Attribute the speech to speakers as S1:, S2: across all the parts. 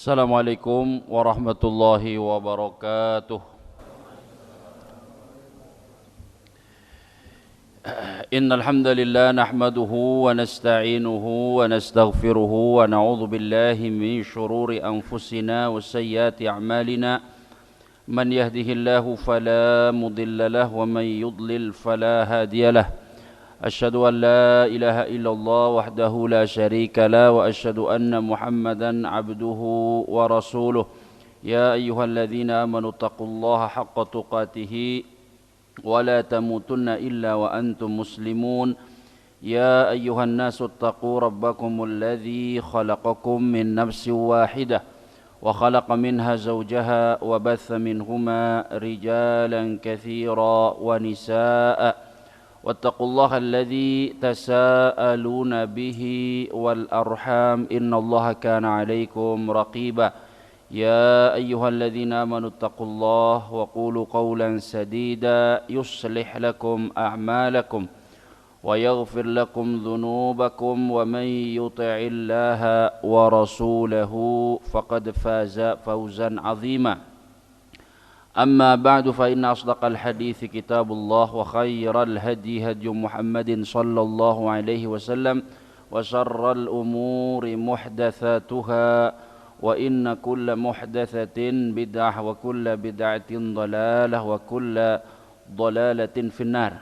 S1: Assalamualaikum warahmatullahi wabarakatuh. Innal hamdalillah nahmaduhu wa nasta'inuhu wa nastaghfiruhu wa na'udzu billahi min shururi anfusina wa sayyiati a'malina. Man yahdihillahu fala mudilla lahu wa man yudlil fala hadiya lahu. أشهد أن لا إله إلا الله وحده لا شريك له وأشهد أن محمدا عبده ورسوله يا أيها الذين آمنوا اتقوا الله حق تقاته ولا تموتن إلا وأنتم مسلمون يا أيها الناس اتقوا ربكم الذي خلقكم من نفس واحدة وخلق منها زوجها وبث منهما رجالا كثيرا ونساء واتقوا الله الذي تساءلون به والأرحام إن الله كان عليكم رقيبا يا أيها الذين آمنوا اتقوا الله وقولوا قولا سديدا يصلح لكم أعمالكم ويغفر لكم ذنوبكم ومن يطع الله ورسوله فقد فاز فوزا عظيما أما بعد فإن أصدق الحديث كتاب الله وخير الهدي هدي محمد صلى الله عليه وسلم وشر الأمور محدثاتها وإن كل محدثة بدعة وكل بدعة ضلالة وكل ضلالة في النار.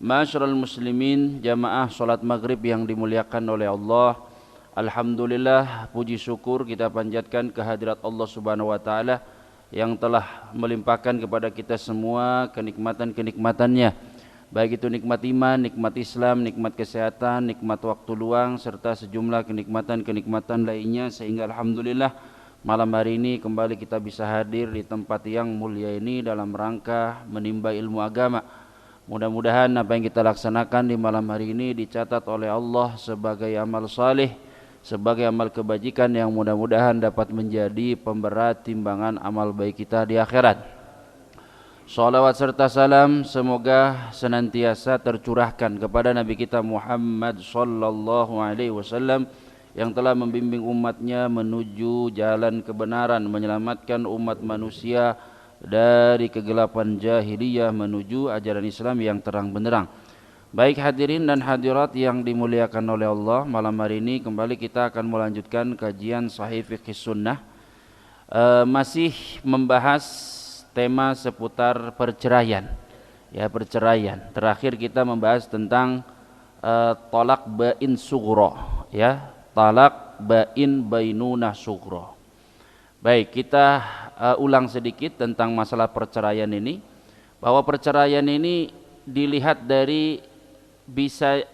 S1: Ma'asyiral muslimin, jamaah salat maghrib yang dimuliakan oleh Allah. Alhamdulillah, puji syukur kita panjatkan kehadirat Allah Subhanahu wa taala yang telah melimpahkan kepada kita semua kenikmatan-kenikmatannya, baik itu nikmat iman, nikmat Islam, nikmat kesehatan, nikmat waktu luang, serta sejumlah kenikmatan-kenikmatan lainnya, sehingga alhamdulillah malam hari ini kembali kita bisa hadir di tempat yang mulia ini dalam rangka menimba ilmu agama. Mudah-mudahan apa yang kita laksanakan di malam hari ini dicatat oleh Allah sebagai amal saleh, sebagai amal kebajikan yang mudah-mudahan dapat menjadi pemberat timbangan amal baik kita di akhirat. Salawat serta salam semoga senantiasa tercurahkan kepada Nabi kita Muhammad sallallahu alaihi wasallam yang telah membimbing umatnya menuju jalan kebenaran, menyelamatkan umat manusia dari kegelapan jahiliyah menuju ajaran Islam yang terang benderang. Baik hadirin dan hadirat yang dimuliakan oleh Allah, malam hari ini kembali kita akan melanjutkan kajian Sahih Fiqh Sunnah, masih membahas tema seputar perceraian. Ya, perceraian. Terakhir kita membahas tentang talak bain sughra, ya, talak bain bainunah sughra. Baik, kita ulang sedikit tentang masalah perceraian ini, bahwa perceraian ini dilihat dari bisa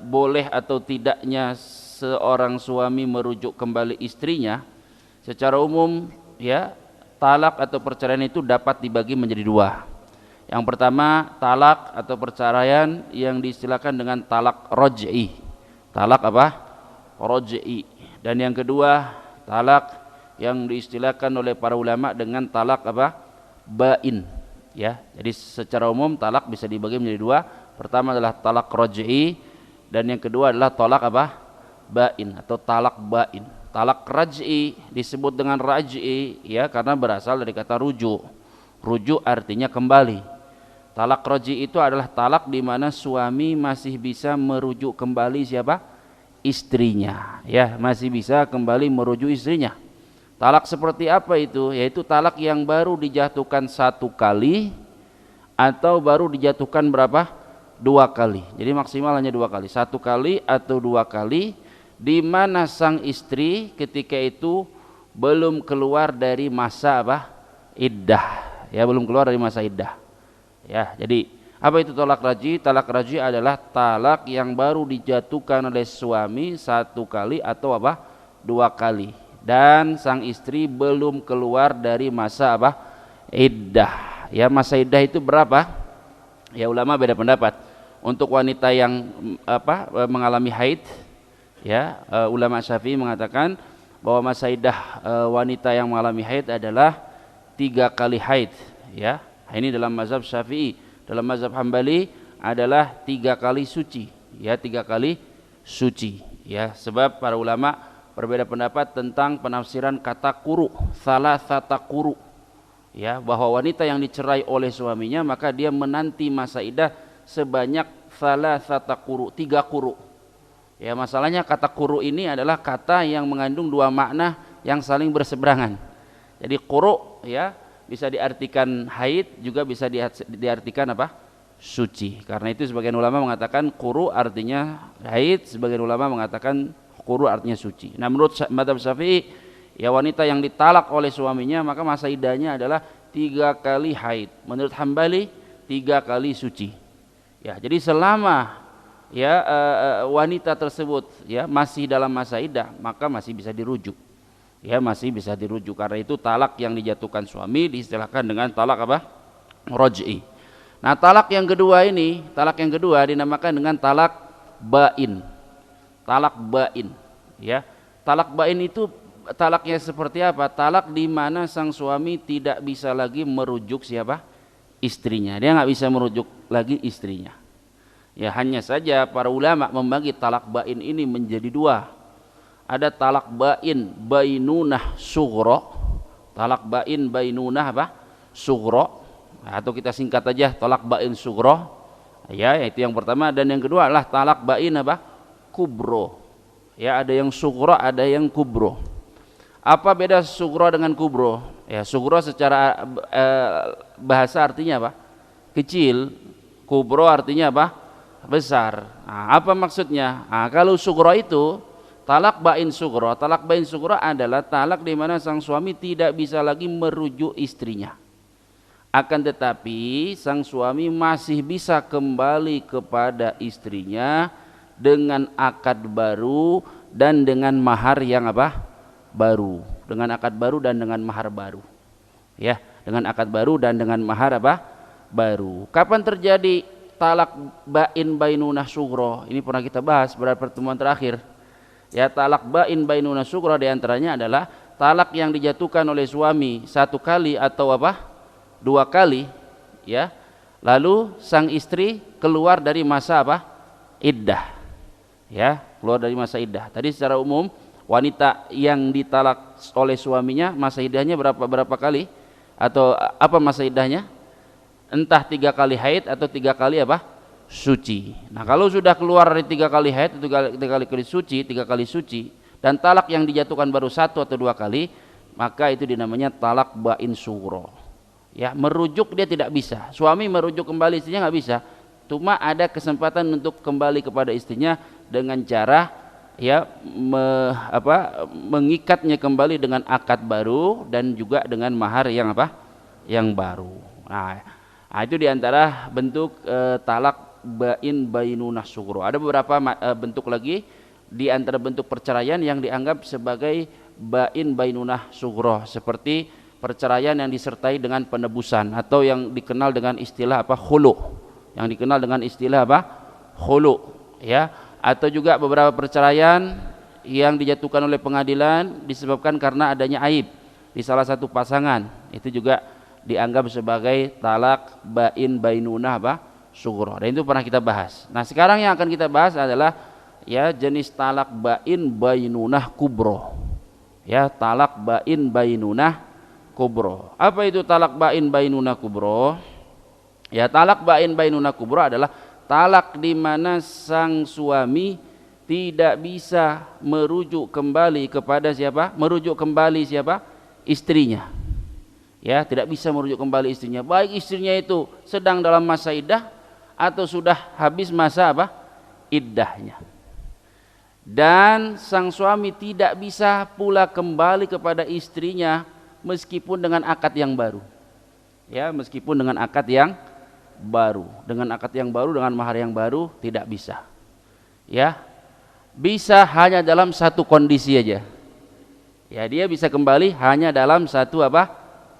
S1: boleh atau tidaknya seorang suami merujuk kembali istrinya. Secara umum, ya, talak atau perceraian itu dapat dibagi menjadi dua. Yang pertama, talak atau perceraian yang diistilahkan dengan talak raj'i. Talak apa? Raj'i. Dan yang kedua, talak yang diistilahkan oleh para ulama dengan talak apa? Bain. Ya, jadi secara umum talak bisa dibagi menjadi dua. Pertama adalah talak raj'i dan yang kedua adalah talak apa? Bain atau talak bain. Talak raj'i disebut dengan raj'i, ya, karena berasal dari kata rujuk. Rujuk artinya kembali. Talak raj'i itu adalah talak di mana suami masih bisa merujuk kembali siapa? Istrinya, ya, masih bisa kembali merujuk istrinya. Talak seperti apa itu? Yaitu talak yang baru dijatuhkan satu kali atau baru dijatuhkan berapa? Dua kali. Jadi maksimal hanya dua kali, satu kali atau dua kali, di mana sang istri ketika itu belum keluar dari masa apa? Iddah. Ya, belum keluar dari masa iddah. Ya, jadi apa itu talak raj'i? Talak raj'i adalah talak yang baru dijatuhkan oleh suami satu kali atau apa? Dua kali. Dan sang istri belum keluar dari masa apa? Iddah. Ya, masa iddah itu berapa? Ya, ulama beda pendapat. Untuk wanita yang mengalami haid, ya, ulama Syafi'i mengatakan bahwa masa iddah wanita yang mengalami haid adalah 3 kali haid, ya. Ini dalam mazhab Syafi'i. Dalam mazhab Hambali adalah 3 kali suci, ya, 3 kali suci, ya. Sebab para ulama berbeda pendapat tentang penafsiran kata quru, salasata quru. Ya, bahwa wanita yang dicerai oleh suaminya maka dia menanti masa iddah sebanyak salasata quru, 3 quru. Ya, masalahnya kata quru ini adalah kata yang mengandung 2 makna yang saling berseberangan. Jadi quru ya bisa diartikan haid, juga bisa diartikan apa? Suci. Karena itu sebagian ulama mengatakan quru artinya haid, sebagian ulama mengatakan quru artinya suci. Nah, menurut mazhab Syafi'i, ya wanita yang ditalak oleh suaminya maka masa iddahnya adalah 3 kali haid. Menurut Hambali 3 kali suci. Ya, jadi selama ya wanita tersebut ya masih dalam masa iddah maka masih bisa dirujuk. Ya, masih bisa dirujuk. Karena itu talak yang dijatuhkan suami diistilahkan dengan talak apa? Raj'i. Nah, talak yang kedua ini, talak yang kedua dinamakan dengan talak bain. Talak bain, ya. Talak bain itu talaknya seperti apa? Talak di mana sang suami tidak bisa lagi merujuk siapa? Istrinya. Dia nggak bisa merujuk lagi istrinya. Ya, hanya saja para ulama membagi talak bain ini menjadi 2. Ada talak bain bainunah sughra. Talak bain bainunah apa? Sughra. Atau kita singkat aja talak bain sughra. Ya, itu yang pertama. Dan yang kedua adalah talak bain apa? Kubro. Ya, ada yang sughra, ada yang kubro. Apa beda sughra dengan kubro? Ya, sughra secara bahasa artinya apa? Kecil. Kubro artinya apa? Besar. Nah, apa maksudnya? Nah, kalau sughra itu talak bain sughra. Talak bain sughra adalah talak di mana sang suami tidak bisa lagi merujuk istrinya. Akan tetapi sang suami masih bisa kembali kepada istrinya dengan akad baru dan dengan mahar yang apa? Baru. Dengan akad baru dan dengan mahar baru. Ya, dengan akad baru dan dengan mahar apa? Baru. Kapan terjadi talak bain bainunah sughra? Ini pernah kita bahas pada pertemuan terakhir. Ya, talak bain bainunah sughra diantaranya adalah talak yang dijatuhkan oleh suami 1 kali atau apa? 2 kali, ya. Lalu sang istri keluar dari masa apa? Iddah. Ya, keluar dari masa iddah. Tadi secara umum wanita yang ditalak oleh suaminya masa iddahnya berapa kali? Atau apa masa iddahnya? Entah 3 kali haid atau 3 kali apa? Suci. Nah, kalau sudah keluar dari 3 kali haid atau 3 kali suci, 3 kali suci, dan talak yang dijatuhkan baru 1 atau 2 kali, maka itu dinamanya talak bain sughra. Ya, merujuk dia tidak bisa. Suami merujuk kembali istrinya nggak bisa. Cuma ada kesempatan untuk kembali kepada istrinya dengan cara ya mengikatnya kembali dengan akad baru dan juga dengan mahar yang apa? Yang baru. Nah, itu diantara bentuk talak bain bainunah sughra. Ada beberapa bentuk lagi di antara bentuk perceraian yang dianggap sebagai bain bainunah sughra, seperti perceraian yang disertai dengan penebusan atau yang dikenal dengan istilah apa? Khulu. Yang dikenal dengan istilah apa? Khulu, ya. Atau juga beberapa perceraian yang dijatuhkan oleh pengadilan disebabkan karena adanya aib di salah satu pasangan. Itu juga dianggap sebagai talak bain bainunah apa? Sughra. Dan itu pernah kita bahas. Nah, sekarang yang akan kita bahas adalah ya jenis talak bain bainunah kubro. Ya, talak bain bainunah kubro. Apa itu talak bain bainunah kubro? Ya, talak bain bainunah kubro adalah talak di mana sang suami tidak bisa merujuk kembali kepada siapa? Merujuk kembali siapa? Istrinya. Ya, tidak bisa merujuk kembali istrinya. Baik istrinya itu sedang dalam masa iddah atau sudah habis masa apa? Iddahnya. Dan sang suami tidak bisa pula kembali kepada istrinya meskipun dengan akad yang baru. Ya, meskipun dengan akad yang baru, dengan akad yang baru, dengan mahar yang baru tidak bisa. Ya, bisa hanya dalam satu kondisi aja. Ya, dia bisa kembali hanya dalam satu apa?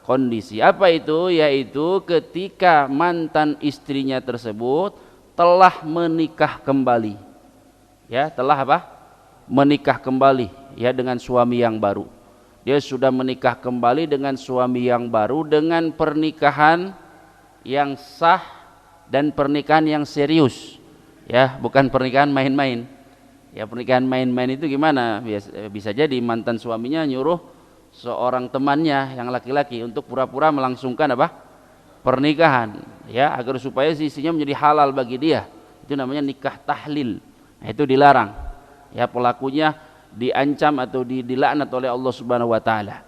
S1: Kondisi. Apa itu? Yaitu ketika mantan istrinya tersebut telah menikah kembali. Ya, telah apa? Menikah kembali ya dengan suami yang baru. Dia sudah menikah kembali dengan suami yang baru dengan pernikahan yang sah dan pernikahan yang serius, ya, bukan pernikahan main-main. Ya pernikahan main-main itu gimana? Bisa jadi mantan suaminya nyuruh seorang temannya yang laki-laki untuk pura-pura melangsungkan apa? Pernikahan, ya, agar supaya isinya menjadi halal bagi dia. Itu namanya nikah tahlil. Nah, itu dilarang. Ya, pelakunya diancam atau dilaknat oleh Allah Subhanahu wa taala.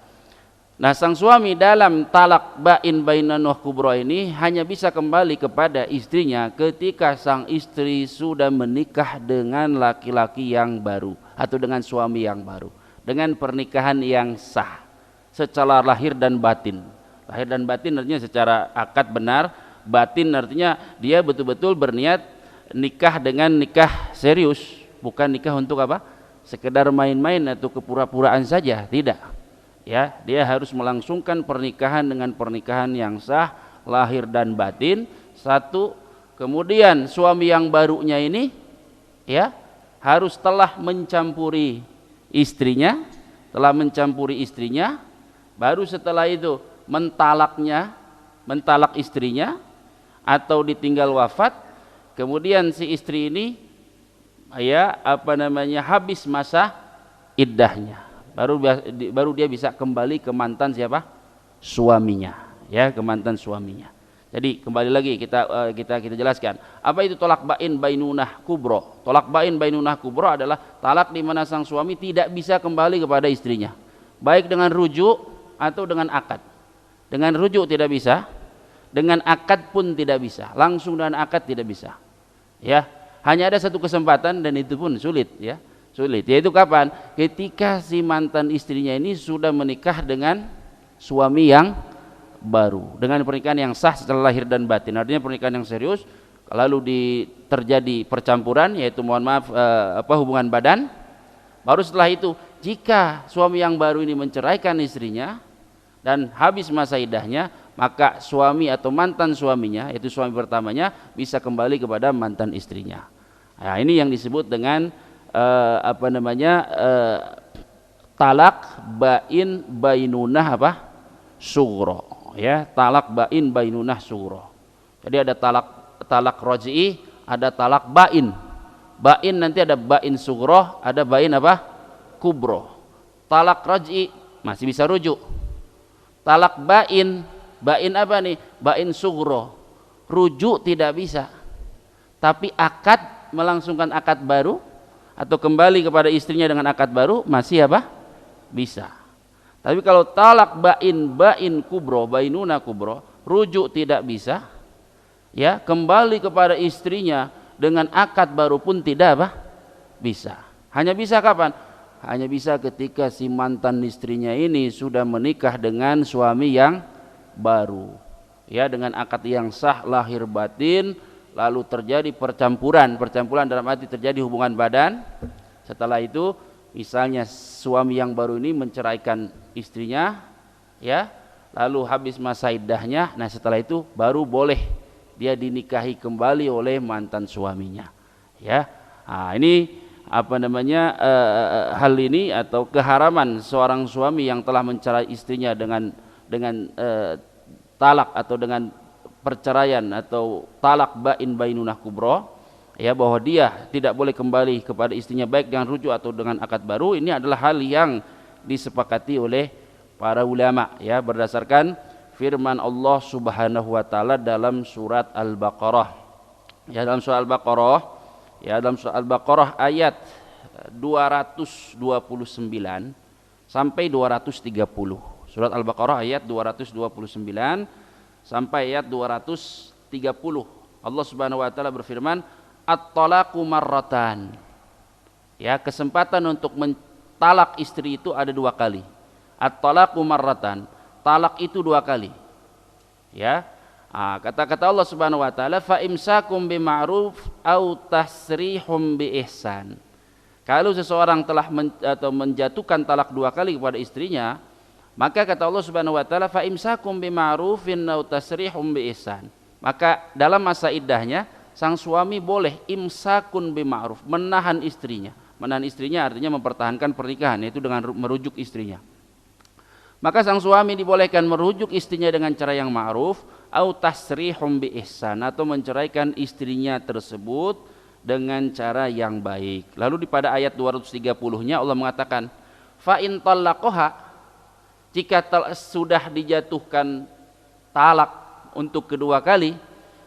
S1: Nah, sang suami dalam talak bain bainanah kubra ini hanya bisa kembali kepada istrinya ketika sang istri sudah menikah dengan laki-laki yang baru atau dengan suami yang baru, dengan pernikahan yang sah secara lahir dan batin. Lahir dan batin artinya secara akad benar, batin artinya dia betul-betul berniat nikah dengan nikah serius, bukan nikah untuk apa? Sekedar main-main atau kepura-puraan saja, tidak. Ya, dia harus melangsungkan pernikahan dengan pernikahan yang sah, lahir dan batin. Satu, kemudian suami yang barunya ini ya harus telah mencampuri istrinya, baru setelah itu mentalak istrinya atau ditinggal wafat, kemudian si istri ini ya habis masa iddahnya, baru dia bisa kembali ke mantan siapa? Suaminya, ya, ke mantan suaminya. Jadi kembali lagi kita jelaskan apa itu tolak bain bainunah kubro. Tolak bain bainunah kubro adalah talak di mana sang suami tidak bisa kembali kepada istrinya, baik dengan rujuk atau dengan akad. Dengan rujuk tidak bisa, dengan akad pun tidak bisa, langsung dengan akad tidak bisa. Ya, hanya ada satu kesempatan dan itu pun sulit, ya. Sulit. Yaitu kapan? Ketika si mantan istrinya ini sudah menikah dengan suami yang baru, dengan pernikahan yang sah secara lahir dan batin. Artinya pernikahan yang serius, lalu terjadi percampuran, yaitu hubungan badan. Baru setelah itu, jika suami yang baru ini menceraikan istrinya dan habis masa iddahnya, maka suami atau mantan suaminya, yaitu suami pertamanya, bisa kembali kepada mantan istrinya. Nah, ini yang disebut dengan talak bain bainunah sugro, ya, talak bain bainunah sugro. Jadi ada talak raj'i, ada talak bain. Bain nanti ada bain sugro, ada bain kubro. Talak raj'i masih bisa rujuk. Talak bain apa nih? Bain sugro, rujuk tidak bisa, tapi akad, melangsungkan akad baru atau kembali kepada istrinya dengan akad baru masih bisa. Tapi kalau talak bain kubro, bainuna kubro, rujuk tidak bisa, ya, kembali kepada istrinya dengan akad baru pun tidak bisa. Hanya bisa kapan? Hanya bisa ketika si mantan istrinya ini sudah menikah dengan suami yang baru, ya, dengan akad yang sah lahir batin, lalu terjadi percampuran dalam arti terjadi hubungan badan. Setelah itu misalnya suami yang baru ini menceraikan istrinya, ya, lalu habis masa iddahnya, nah setelah itu baru boleh dia dinikahi kembali oleh mantan suaminya, ya. Nah, ini hal ini atau keharaman seorang suami yang telah mencerai istrinya dengan talak atau dengan perceraian atau talak bain bainunah kubro, ya, bahwa dia tidak boleh kembali kepada istrinya baik dengan rujuk atau dengan akad baru. Ini adalah hal yang disepakati oleh para ulama, ya, berdasarkan firman Allah Subhanahu wa taala dalam surat Al-Baqarah. Ya, dalam surat Al-Baqarah ayat 229 sampai 230. Surat Al-Baqarah ayat 229 sampai ayat 230. Allah Subhanahu wa taala berfirman, at-talaqu marratan. Ya, kesempatan untuk mentalak istri itu ada 2 kali. At-talaqu marratan. Talak itu 2 kali. Ya. Kata-kata Allah Subhanahu wa taala, fa imsakum bima'ruf au tasrihum bi ihsan. Kalau seseorang telah menjatuhkan talak 2 kali kepada istrinya, maka kata Allah Subhanahu wa taala, fa imsakum bima'rufin au tasrihum bi ihsan. Maka dalam masa iddahnya sang suami boleh imsakun bima'ruf, menahan istrinya. Menahan istrinya artinya mempertahankan pernikahan, yaitu dengan merujuk istrinya. Maka sang suami dibolehkan merujuk istrinya dengan cara yang ma'ruf, au tasrihum bi ihsan, atau menceraikan istrinya tersebut dengan cara yang baik. Lalu pada ayat 230-nya Allah mengatakan, fa in talaqaha, jika sudah dijatuhkan talak untuk kedua kali,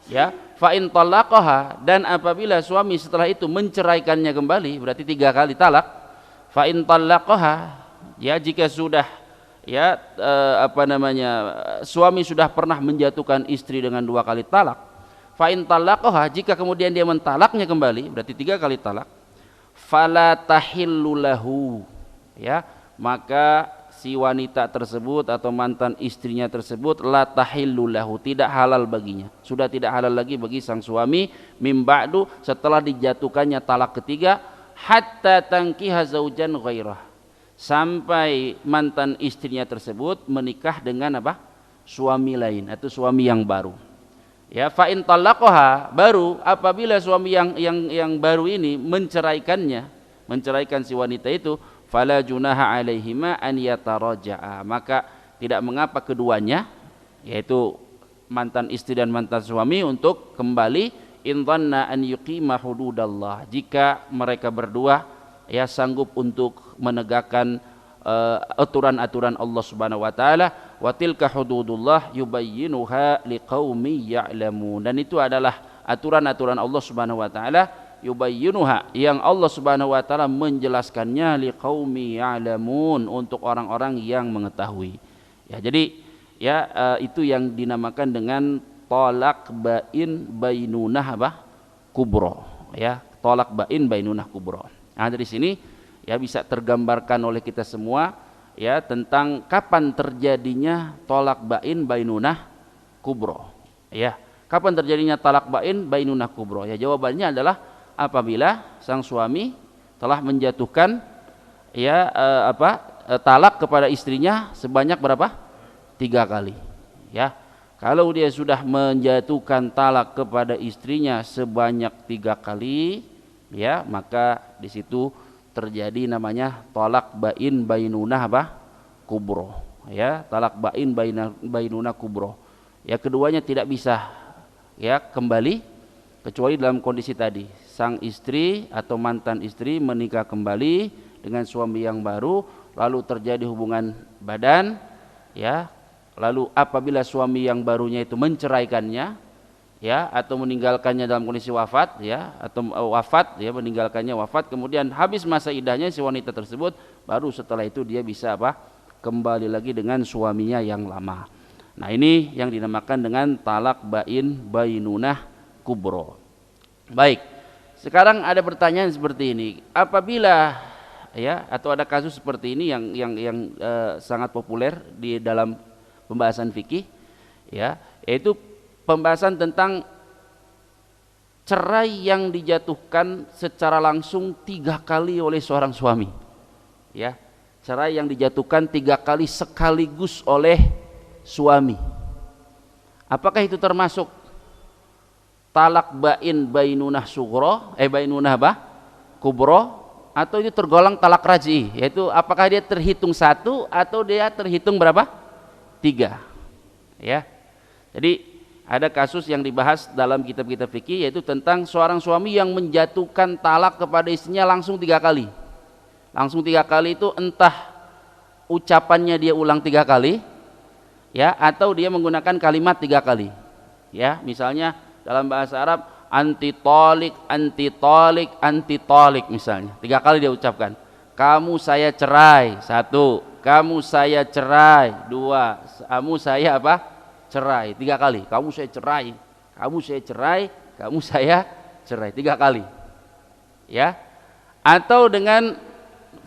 S1: ya, fa in talaqaha, dan apabila suami setelah itu menceraikannya kembali, berarti 3 kali talak. Fa in talaqaha, ya, jika sudah, ya, suami sudah pernah menjatuhkan istri dengan 2 kali talak, fa in talaqaha, jika kemudian dia mentalaknya kembali, berarti 3 kali talak, fala tahillu lahu, ya, maka si wanita tersebut atau mantan istrinya tersebut la tahillu lahu, tidak halal baginya, sudah tidak halal lagi bagi sang suami, mim ba'du, setelah dijatuhkannya talak ketiga, hatta tankiha zaujan ghairah, sampai mantan istrinya tersebut menikah dengan apa? Suami lain atau suami yang baru. Ya, fa in talaqaha, baru apabila suami yang baru ini menceraikan si wanita itu, fala junaha alaihima an yataraja'a, maka tidak mengapa keduanya, yaitu mantan istri dan mantan suami, untuk kembali, in dhanna an yuqima hududallah, jika mereka berdua, ya, sanggup untuk menegakkan aturan-aturan Allah Subhanahu wa taala. Wa tilka hududullah yubayyinuha liqaumi ya'lamun, dan itu adalah aturan-aturan Allah Subhanahu wa taala, yubayyinuha, yang Allah Subhanahu wa taala menjelaskannya, liqaumi ya'lamun, untuk orang-orang yang mengetahui. Ya, jadi, ya, itu yang dinamakan dengan talak bain bainunah apa? Kubro, ya, talak bain bainunah kubro. Nah, dari sini, ya, bisa tergambarkan oleh kita semua, ya, tentang kapan terjadinya talak bain bainunah kubro. Ya, kapan terjadinya talak bain bainunah kubro? Ya, jawabannya adalah apabila sang suami telah menjatuhkan, ya, talak kepada istrinya sebanyak berapa? 3 kali. Ya, kalau dia sudah menjatuhkan talak kepada istrinya sebanyak 3 kali, ya, maka di situ terjadi namanya talak bain bainunah apa? Kubro. Ya, talak bain bainunah kubro. Ya, keduanya tidak bisa, ya, kembali kecuali dalam kondisi tadi, sang istri atau mantan istri menikah kembali dengan suami yang baru, lalu terjadi hubungan badan, ya, lalu apabila suami yang barunya itu menceraikannya, ya, atau meninggalkannya dalam kondisi wafat, ya, atau wafat, ya, meninggalkannya wafat, kemudian habis masa iddahnya si wanita tersebut, baru setelah itu dia bisa apa? Kembali lagi dengan suaminya yang lama. Nah, ini yang dinamakan dengan talak bain bainunah kubro. Baik, sekarang ada pertanyaan seperti ini, apabila, ya, atau ada kasus seperti ini yang sangat populer di dalam pembahasan fikih, ya, yaitu pembahasan tentang cerai yang dijatuhkan secara langsung 3 kali oleh seorang suami, ya, cerai yang dijatuhkan 3 kali sekaligus oleh suami. Apakah itu termasuk talak bain bainunah sugro, bainunah apa? Kubro, atau itu tergolong talak raj'i, yaitu apakah dia terhitung 1 atau dia terhitung berapa? 3. Ya. Jadi ada kasus yang dibahas dalam kitab-kitab fikih, yaitu tentang seorang suami yang menjatuhkan talak kepada istrinya langsung 3 kali. Langsung 3 kali itu entah ucapannya dia ulang 3 kali, ya, atau dia menggunakan kalimat 3 kali. Ya, misalnya dalam bahasa Arab, anti tolik, anti tolik, anti tolik, misalnya 3 kali dia ucapkan. Kamu saya cerai, 1, kamu saya cerai, 2, kamu saya apa? Cerai, 3 kali. Kamu saya cerai, kamu saya cerai, kamu saya cerai, 3 kali. Ya, atau dengan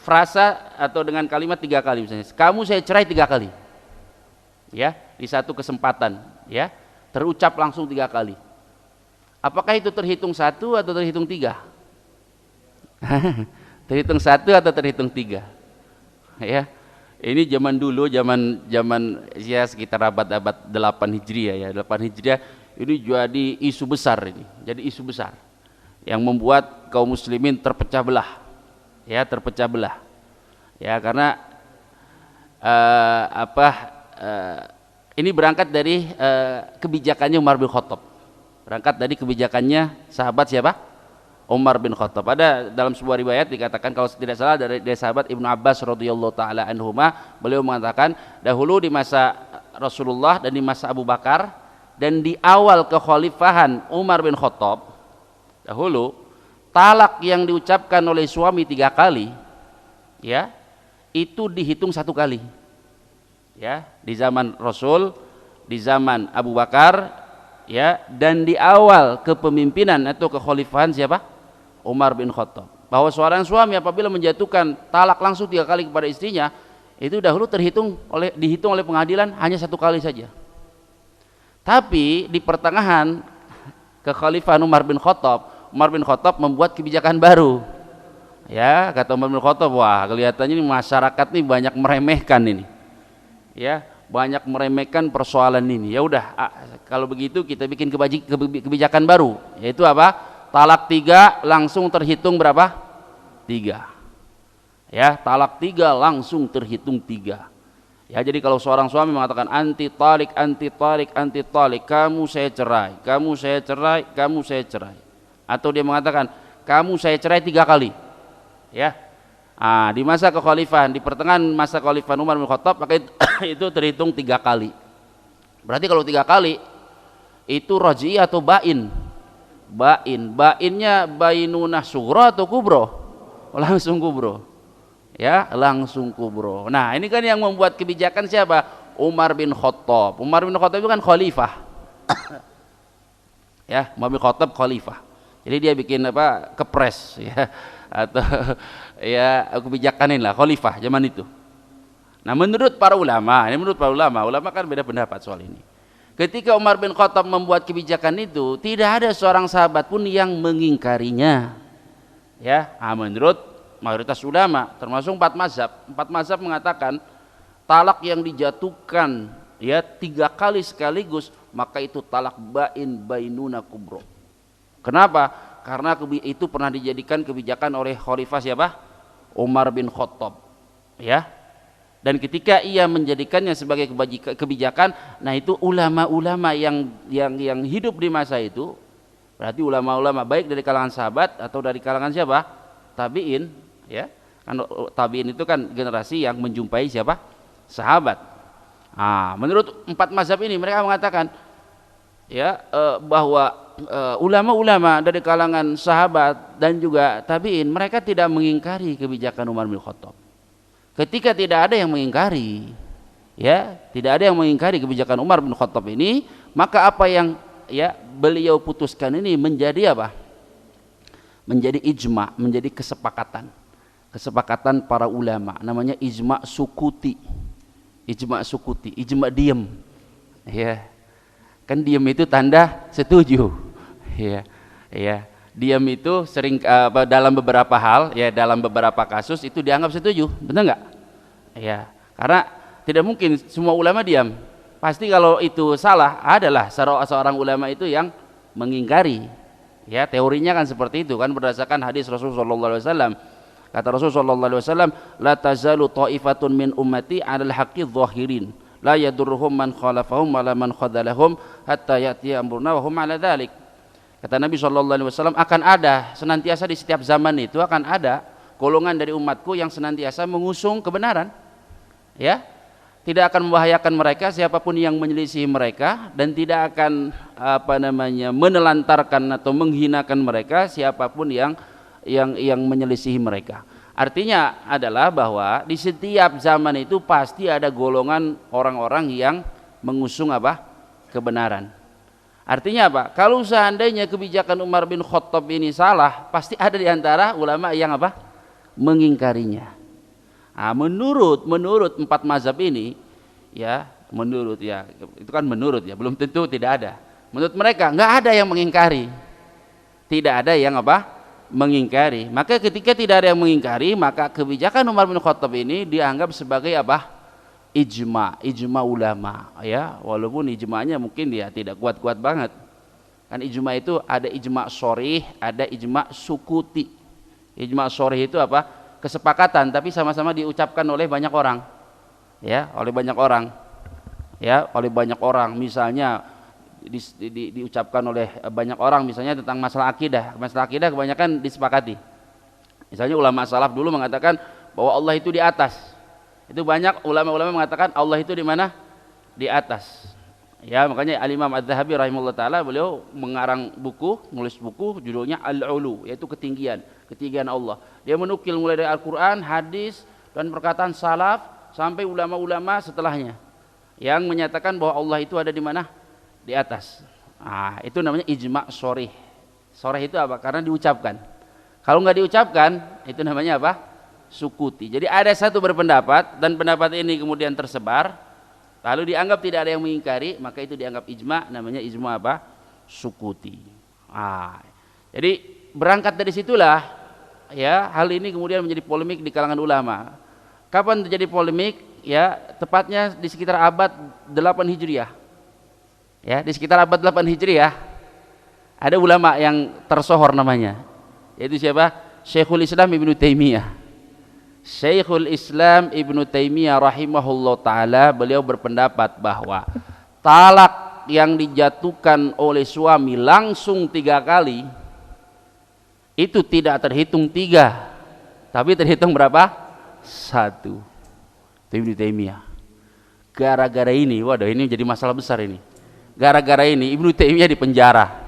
S1: frasa atau dengan kalimat 3 kali, misalnya kamu saya cerai 3 kali. Ya, di satu kesempatan, ya, terucap langsung 3 kali. Apakah itu terhitung 1 atau terhitung 3? Terhitung 1 atau terhitung 3? Ya, ini zaman dulu, zaman ya sekitar abad 8 Hijriah, ya, 8 Hijriah ini jadi isu besar, ini jadi isu besar yang membuat kaum muslimin terpecah belah, ya, terpecah belah, ya, karena ini berangkat dari kebijakannya Umar bin Khattab, berangkat dari kebijakannya sahabat siapa? Umar bin Khattab. Ada dalam sebuah riwayat dikatakan kalau tidak salah dari sahabat Ibnu Abbas radhiyallahu taala anhuma, beliau mengatakan dahulu di masa Rasulullah dan di masa Abu Bakar dan di awal kekhalifahan Umar bin Khattab dahulu, talak yang diucapkan oleh suami 3 kali ya itu dihitung 1 kali ya, di zaman Rasul, di zaman Abu Bakar ya, dan di awal kepemimpinan atau kekhalifahan siapa? Umar bin Khattab. Bahwa seorang suami apabila menjatuhkan talak langsung 3 kali kepada istrinya, itu dahulu dihitung oleh pengadilan hanya 1 kali saja. Tapi di pertengahan kekhalifahan Umar bin Khattab membuat kebijakan baru. Ya, kata Umar bin Khattab, wah kelihatannya ini masyarakat ini banyak meremehkan ini. Ya, banyak meremehkan persoalan ini. Ya udah, kalau begitu kita bikin kebijakan baru, yaitu apa? Talak 3 langsung terhitung berapa? 3. Ya, talak 3 langsung terhitung 3. Ya, jadi kalau seorang suami mengatakan anti talik, kamu saya cerai, kamu saya cerai, kamu saya cerai. Atau dia mengatakan kamu saya cerai 3 kali. Ya. Di masa kekhalifahan, di pertengahan masa kekhalifahan Umar bin Khattab, maka itu terhitung 3 kali. Berarti kalau 3 kali itu raj'i atau bain. Bainnya bainunah sughra atau kubro? Langsung kubro. Ya, langsung kubro. Nah, ini kan yang membuat kebijakan siapa? Umar bin Khattab. Umar bin Khattab itu kan khalifah. Ya, Umar bin Khattab khalifah. Jadi dia bikin apa? Kepres ya, atau ya kebijakan inilah khalifah zaman itu. Nah, menurut para ulama kan beda pendapat soal ini. Ketika Umar bin Khattab membuat kebijakan itu, tidak ada seorang sahabat pun yang mengingkarinya. Ya, menurut mayoritas ulama, termasuk 4 mazhab mengatakan talak yang dijatuhkan ya 3 kali sekaligus, maka itu talak bainuna kubro. Kenapa? Karena itu pernah dijadikan kebijakan oleh khalifah siapa? Umar bin Khattab. Ya. Dan ketika ia menjadikannya sebagai kebijakan, nah itu ulama-ulama yang hidup di masa itu, berarti ulama-ulama baik dari kalangan sahabat atau dari kalangan siapa? Tabi'in, ya. Kan tabi'in itu kan generasi yang menjumpai siapa? Sahabat. Menurut 4 mazhab ini mereka mengatakan ya bahwa ulama-ulama dari kalangan sahabat dan juga tabi'in mereka tidak mengingkari kebijakan Umar bin Khattab. Ketika tidak ada yang mengingkari, ya, tidak ada yang mengingkari kebijakan Umar bin Khattab ini, maka apa yang ya beliau putuskan ini menjadi apa? Menjadi ijma, menjadi kesepakatan para ulama, namanya ijma sukuti, ijma diam, ya, kan diam itu tanda setuju, ya. Diam itu sering dalam beberapa hal, ya dalam beberapa kasus itu dianggap setuju, benar nggak? Ya, karena tidak mungkin semua ulama diam. Pasti kalau itu salah, adalah seorang ulama itu yang mengingkari. Ya, teorinya kan seperti itu kan berdasarkan hadis Rasulullah SAW. Kata Rasulullah SAW, la tazalu ta'ifatun min ummati 'alal haqqi dhahirin, la yadurruhum man khalafahum wala man khadalahum hatta ya'tiya amruna wa hum 'ala dzalik. Kata Nabi SAW, akan ada senantiasa di setiap zaman itu akan ada golongan dari umatku yang senantiasa mengusung kebenaran, ya, tidak akan membahayakan mereka siapapun yang menyelisihi mereka, dan tidak akan menelantarkan atau menghinakan mereka siapapun yang menyelisihi mereka. Artinya adalah bahwa di setiap zaman itu pasti ada golongan orang-orang yang mengusung apa? Kebenaran. Artinya apa? Kalau seandainya kebijakan Umar bin Khattab ini salah, pasti ada di antara ulama yang apa? Mengingkarinya. Menurut 4 mazhab ini, ya, itu kan menurut ya, belum tentu tidak ada. Menurut mereka nggak ada yang mengingkari. Tidak ada yang apa? Mengingkari. Maka ketika tidak ada yang mengingkari, maka kebijakan Umar bin Khattab ini dianggap sebagai apa? Ijma ulama, ya, walaupun ijma'nya mungkin dia tidak kuat-kuat banget. Kan ijma itu ada ijma shorih, ada ijma sukuti. Ijma shorih itu apa? Kesepakatan tapi sama-sama diucapkan oleh banyak orang. Ya, oleh banyak orang. Ya, oleh banyak orang. Misalnya diucapkan oleh banyak orang, misalnya tentang masalah akidah. Masalah akidah kebanyakan disepakati. Misalnya ulama salaf dulu mengatakan bahwa Allah itu di atas. Itu banyak ulama-ulama mengatakan Allah itu di mana? Di atas. Ya, makanya Al-Imam Az-Zahabi rahimahullah taala beliau mengarang buku, nulis buku judulnya Al-Ulu, yaitu ketinggian Allah. Dia menukil mulai dari Al-Qur'an, hadis dan perkataan salaf sampai ulama-ulama setelahnya yang menyatakan bahwa Allah itu ada di mana? Di atas. Nah, itu namanya ijma' sharih. Sharih itu apa? Karena diucapkan. Kalau nggak diucapkan, itu namanya apa? Sukuti. Jadi ada satu berpendapat dan pendapat ini kemudian tersebar, lalu dianggap tidak ada yang mengingkari, maka itu dianggap ijma', namanya ijma' apa? Sukuti. Jadi berangkat dari situlah ya hal ini kemudian menjadi polemik di kalangan ulama. Kapan terjadi polemik? Ya, tepatnya di sekitar abad 8 Hijriah. Ya, di sekitar abad 8 Hijriah ada ulama yang tersohor namanya. Yaitu siapa? Syekhul Islam Ibnu Taimiyah. Syekhul Islam Ibnu Taimiyah rahimahullah taala beliau berpendapat bahwa talak yang dijatuhkan oleh suami langsung 3 kali itu tidak terhitung 3, tapi terhitung berapa? 1. Ibnu Taimiyah. Gara-gara ini, waduh ini jadi masalah besar ini. Gara-gara ini Ibnu Taimiyah dipenjara.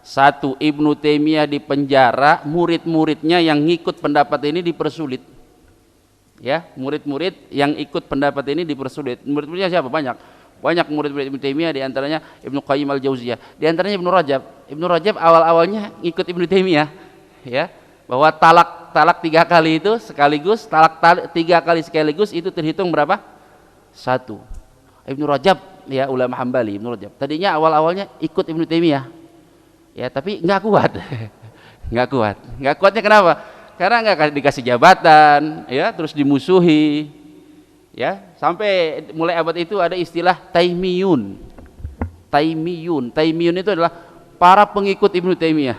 S1: 1, Ibnu Taimiyah dipenjara, murid-muridnya yang ngikut pendapat ini dipersulit. Ya, murid-murid yang ikut pendapat ini dipersulit. Murid-muridnya siapa? Banyak murid-murid Ibnu Taimiyah, di antaranya Ibnu Qayyim Al-Jauziyah, di antaranya Ibnu Rajab. Ibnu Rajab awal-awalnya ikut Ibnu Taimiyah, ya, bahwa talak 3 kali itu sekaligus, talak 3 kali sekaligus itu terhitung berapa? 1. Ibnu Rajab, ya, ulama Hambali, Ibnu Rajab. Tadinya awal-awalnya ikut Ibnu Taimiyah, ya, tapi nggak kuat. Nggak kuatnya kenapa? Karena nggak dikasih jabatan, ya, terus dimusuhi, ya, sampai mulai abad itu ada istilah Taimiyun. Taimiyun itu adalah para pengikut Ibnu Taimiyah.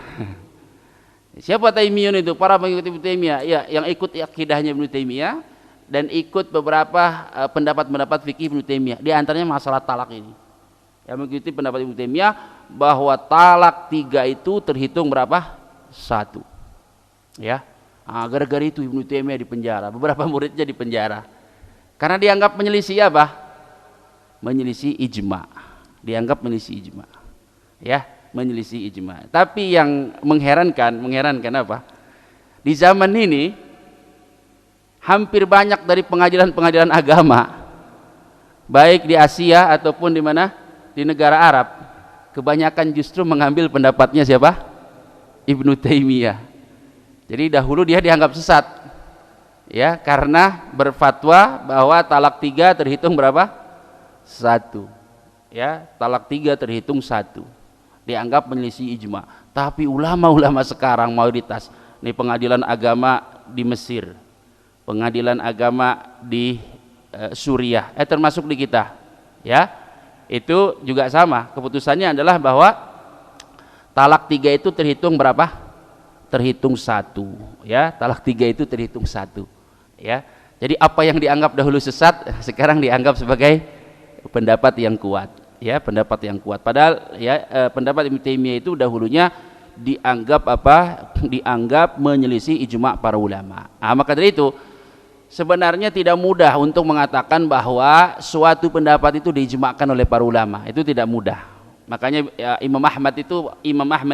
S1: Siapa Taimiyun itu? Para pengikut Ibnu Taimiyah, ya, yang ikut akidahnya Ibnu Taimiyah dan ikut beberapa pendapat-pendapat fikih Ibnu Taimiyah. Di antaranya masalah talak ini. Yang mengikuti pendapat Ibnu Taimiyah bahwa talak 3 itu terhitung berapa? 1. Ya. Gara-gara itu Ibnu Taimiyah dipenjara, beberapa muridnya dipenjara. Karena dianggap menyelisih apa? Menyelisih ijma. Dianggap menyelisih ijma. Ya, menyelisih ijma. Tapi yang mengherankan apa? Di zaman ini hampir banyak dari pengadilan-pengadilan agama, baik di Asia ataupun di mana? Di negara Arab, kebanyakan justru mengambil pendapatnya siapa? Ibnu Taimiyah. Jadi dahulu dia dianggap sesat, ya, karena berfatwa bahwa talak 3 terhitung berapa? 1. Ya, talak 3 terhitung 1. Dianggap menyelisih ijma. Tapi ulama-ulama sekarang mayoritas, nih pengadilan agama di Mesir, pengadilan agama di Suriah, termasuk di kita, ya, itu juga sama. Keputusannya adalah bahwa talak 3 itu terhitung berapa? Terhitung 1, ya, talak 3 itu terhitung 1, ya. Jadi apa yang dianggap dahulu sesat sekarang dianggap sebagai pendapat yang kuat, ya, pendapat yang kuat. Padahal ya pendapat Ibnu Taimiyah itu dahulunya dianggap apa? Dianggap menyelisih ijma' para ulama. Maka dari itu sebenarnya tidak mudah untuk mengatakan bahwa suatu pendapat itu diijma'kan oleh para ulama. Itu tidak mudah. Makanya ya, Imam Ahmad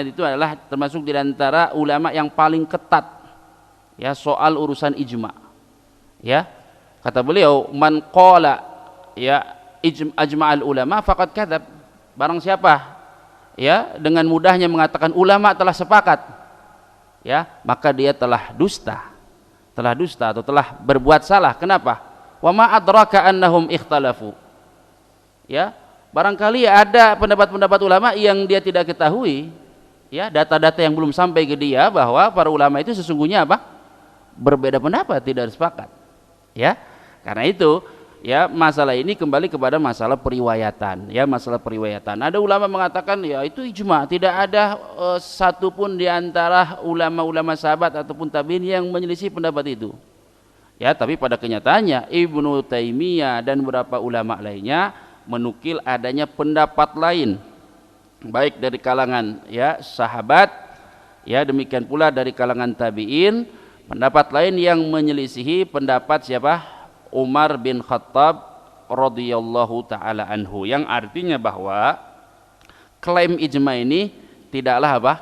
S1: itu adalah termasuk di antara ulama yang paling ketat, ya, soal urusan ijma. Ya, kata beliau, man qala ya ajma'al ulama faqad kadzab. Barang siapa, ya, dengan mudahnya mengatakan ulama telah sepakat, ya, maka dia telah dusta atau telah berbuat salah. Kenapa? Wa ma adraka annahum ikhtalafu. Ya, barangkali ada pendapat-pendapat ulama yang dia tidak ketahui, ya, data-data yang belum sampai ke dia bahwa para ulama itu sesungguhnya apa? Berbeda pendapat, tidak sepakat. Ya, karena itu, ya, masalah ini kembali kepada masalah periwayatan, ya, masalah periwayatan. Ada ulama mengatakan ya itu ijma, tidak ada satupun di antara ulama-ulama sahabat ataupun tabi'in yang menyelisih pendapat itu. Ya, tapi pada kenyataannya Ibnu Taimiyah dan beberapa ulama lainnya menukil adanya pendapat lain, baik dari kalangan ya sahabat, ya demikian pula dari kalangan tabi'in. Pendapat lain yang menyelisihi pendapat siapa? Umar bin Khattab radhiyallahu taala anhu, yang artinya bahwa klaim ijma ini tidaklah apa?